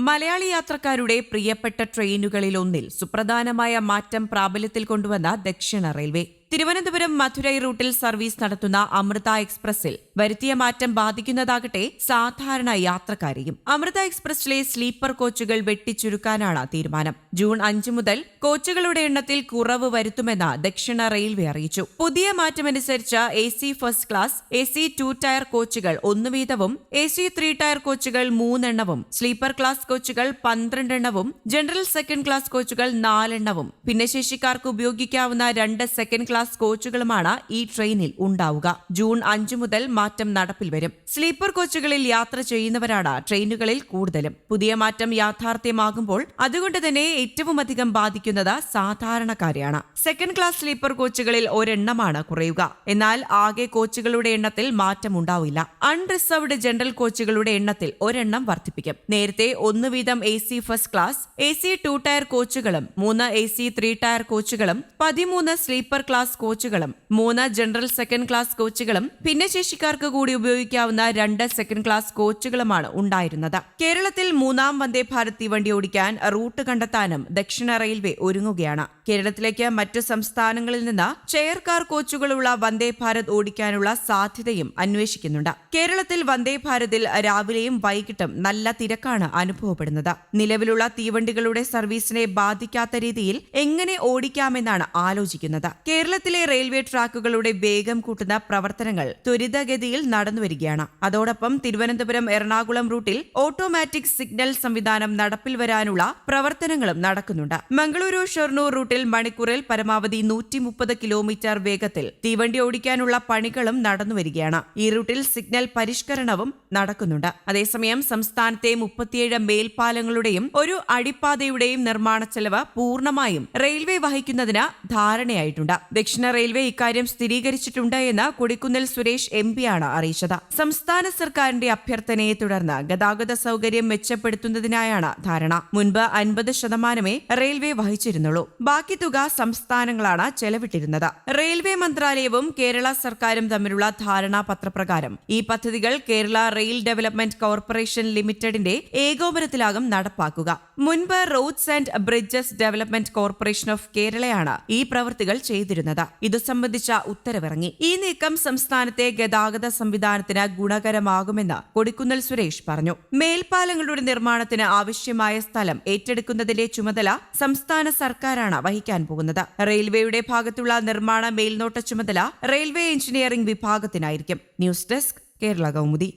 മലയാളി യാത്രക്കാരുടെ പ്രിയപ്പെട്ട ട്രെയിനുകളിലൊന്നിൽ സുപ്രധാനമായ മാറ്റം പ്രാബല്യത്തിൽ കൊണ്ടുവന്ന ദക്ഷിണ റെയിൽവേ. തിരുവനന്തപുരം മധുരൈ റൂട്ടിൽ സർവീസ് നടത്തുന്ന അമൃത എക്സ്പ്രസിൽ വരുത്തിയ മാറ്റം ബാധിക്കുന്നതാകട്ടെ സാധാരണ യാത്രക്കാരെയും. അമൃത എക്സ്പ്രസിലെ സ്ലീപ്പർ കോച്ചുകൾ വെട്ടിച്ചുരുക്കാനാണ് തീരുമാനം. ജൂൺ 5 മുതൽ കോച്ചുകളുടെ എണ്ണത്തിൽ കുറവ് വരുത്തുമെന്ന് ദക്ഷിണ റെയിൽവേ അറിയിച്ചു. പുതിയ മാറ്റമനുസരിച്ച് AC first class, AC 2 tier കോച്ചുകൾ 1 വീതവും, AC 3 ടയർ കോച്ചുകൾ 3 എണ്ണവും, സ്ലീപ്പർ ക്ലാസ് കോച്ചുകൾ 12 എണ്ണവും, ജനറൽ സെക്കൻഡ് ക്ലാസ് കോച്ചുകൾ 4 എണ്ണവും, ഭിന്നശേഷിക്കാർക്ക് ഉപയോഗിക്കാവുന്ന 2 സെക്കൻഡ് ക്ലാസ് കോച്ചുകളുമാണ് ഈ ട്രെയിനിൽ ഉണ്ടാവുക. ജൂൺ 5 മുതൽ മാറ്റം നടപ്പിൽ വരും. സ്ലീപ്പർ കോച്ചുകളിൽ യാത്ര ചെയ്യുന്നവരാണ് ട്രെയിനുകളിൽ കൂടുതലും. പുതിയ മാറ്റം യാഥാർത്ഥ്യമാകുമ്പോൾ അതുകൊണ്ട് തന്നെ ഏറ്റവുമധികം ബാധിക്കുന്നത് സാധാരണക്കാരെയാണ്. സെക്കൻഡ് ക്ലാസ് സ്ലീപ്പർ കോച്ചുകളിൽ ഒരെണ്ണമാണ് കുറയുക. എന്നാൽ ആകെ കോച്ചുകളുടെ എണ്ണത്തിൽ മാറ്റമുണ്ടാവില്ല. അൺറിസർവ്ഡ് ജനറൽ കോച്ചുകളുടെ എണ്ണത്തിൽ ഒരെണ്ണം വർദ്ധിപ്പിക്കും. നേരത്തെ 1 വീതം AC first class, AC 2 tier കോച്ചുകളും 3 AC 3 ടയർ കോച്ചുകളും 13 സ്ലീപ്പർ ക്ലാസ് കോച്ചുകളും 3 ജനറൽ സെക്കൻഡ് ക്ലാസ് കോച്ചുകളും ഭിന്നശേഷിക്കാർക്ക് കൂടി ഉപയോഗിക്കാവുന്ന 2 സെക്കൻഡ് ക്ലാസ് കോച്ചുകളുമാണ് ഉണ്ടായിരുന്നത്. കേരളത്തിൽ 3ാം വന്ദേ ഭാരത് തീവണ്ടി ഓടിക്കാൻ റൂട്ട് കണ്ടെത്താനും ദക്ഷിണ റെയിൽവേ ഒരുങ്ങുകയാണ്. കേരളത്തിലേക്ക് മറ്റു സംസ്ഥാനങ്ങളിൽ നിന്ന് ചെയർ കാർ കോച്ചുകളുള്ള വന്ദേ ഭാരത് ഓടിക്കാനുള്ള സാധ്യതയും അന്വേഷിക്കുന്നുണ്ട്. കേരളത്തിൽ വന്ദേ ഭാരതിൽ രാവിലെയും വൈകിട്ടും നല്ല തിരക്കാണ് അനുഭവപ്പെടുന്നത്. നിലവിലുള്ള തീവണ്ടികളുടെ സർവീസിനെ ബാധിക്കാത്ത രീതിയിൽ എങ്ങനെ ഓടിക്കാമെന്നാണ് ആലോചിക്കുന്നത്. കേരളത്തിലെ റെയിൽവേ ട്രാക്കുകളുടെ വേഗം കൂട്ടുന്ന പ്രവർത്തനങ്ങൾ ത്വരിതഗതിയിൽ നടന്നുവരികയാണ്. അതോടൊപ്പം തിരുവനന്തപുരം എറണാകുളം റൂട്ടിൽ ഓട്ടോമാറ്റിക് സിഗ്നൽ സംവിധാനം നടപ്പിൽ വരാനുള്ള പ്രവർത്തനങ്ങളും നടക്കുന്നുണ്ട്. മംഗളൂരു ഷൊർണൂർ റൂട്ടിൽ മണിക്കൂറിൽ പരമാവധി 130 കിലോമീറ്റർ വേഗത്തിൽ തീവണ്ടി ഓടിക്കാനുള്ള പണികളും നടന്നുവരികയാണ്. ഈ റൂട്ടിൽ സിഗ്നൽ പരിഷ്കരണവും നടക്കുന്നുണ്ട്. അതേസമയം സംസ്ഥാനത്തെ 37 മേൽപ്പാലങ്ങളുടെയും ഒരു അടിപ്പാതയുടെയും നിർമ്മാണ ചെലവ് പൂർണ്ണമായും റെയിൽവേ വഹിക്കുന്നതിന് ധാരണയായിട്ടുണ്ട്. ദക്ഷിണ റെയിൽവേ ഇക്കാര്യം സ്ഥിരീകരിച്ചിട്ടുണ്ട് എന്ന് കൊടിക്കുന്നിൽ സുരേഷ് MP ആണ് അറിയിച്ചത്. സംസ്ഥാന സർക്കാരിന്റെ അഭ്യർത്ഥനയെ തുടർന്ന് ഗതാഗത സൗകര്യം മെച്ചപ്പെടുത്തുന്നതിനായാണ് ധാരണ. മുൻപ് 50% റെയിൽവേ വഹിച്ചിരുന്നുള്ളൂ. ബാക്കി തുക സംസ്ഥാനങ്ങളാണ് ചെലവിട്ടിരുന്നത്. റെയിൽവേ മന്ത്രാലയവും കേരള സർക്കാരും തമ്മിലുള്ള ധാരണാപത്രപ്രകാരം ഈ പദ്ധതികൾ കേരള റെയിൽ ഡെവലപ്മെന്റ് കോർപ്പറേഷൻ ലിമിറ്റഡിന്റെ ഏകോപനത്തിലാകും നടപ്പാക്കുക. മുൻപ് roads and bridges development corporation of കേരളയാണ് ഈ പ്രവൃത്തികൾ ചെയ്തിരുന്നത്. ഇതു സംബന്ധിച്ച ഉത്തരവിറങ്ങി. ഈ നീക്കം സംസ്ഥാനത്തെ ഗതാഗത സംവിധാനത്തിന് ഗുണകരമാകുമെന്ന് കൊടിക്കുന്നിൽ സുരേഷ് പറഞ്ഞു. മേൽപ്പാലങ്ങളുടെ നിർമ്മാണത്തിന് ആവശ്യമായ സ്ഥലം ഏറ്റെടുക്കുന്നതിന്റെ ചുമതല സംസ്ഥാന സർക്കാരാണ് വഹിക്കാൻ പോകുന്നത്. റെയിൽവേയുടെ ഭാഗത്തുള്ള നിർമ്മാണ മേൽനോട്ട ചുമതല റെയിൽവേ എഞ്ചിനീയറിംഗ് വിഭാഗത്തിനായിരിക്കും. News desk, Kerala Kaumudi.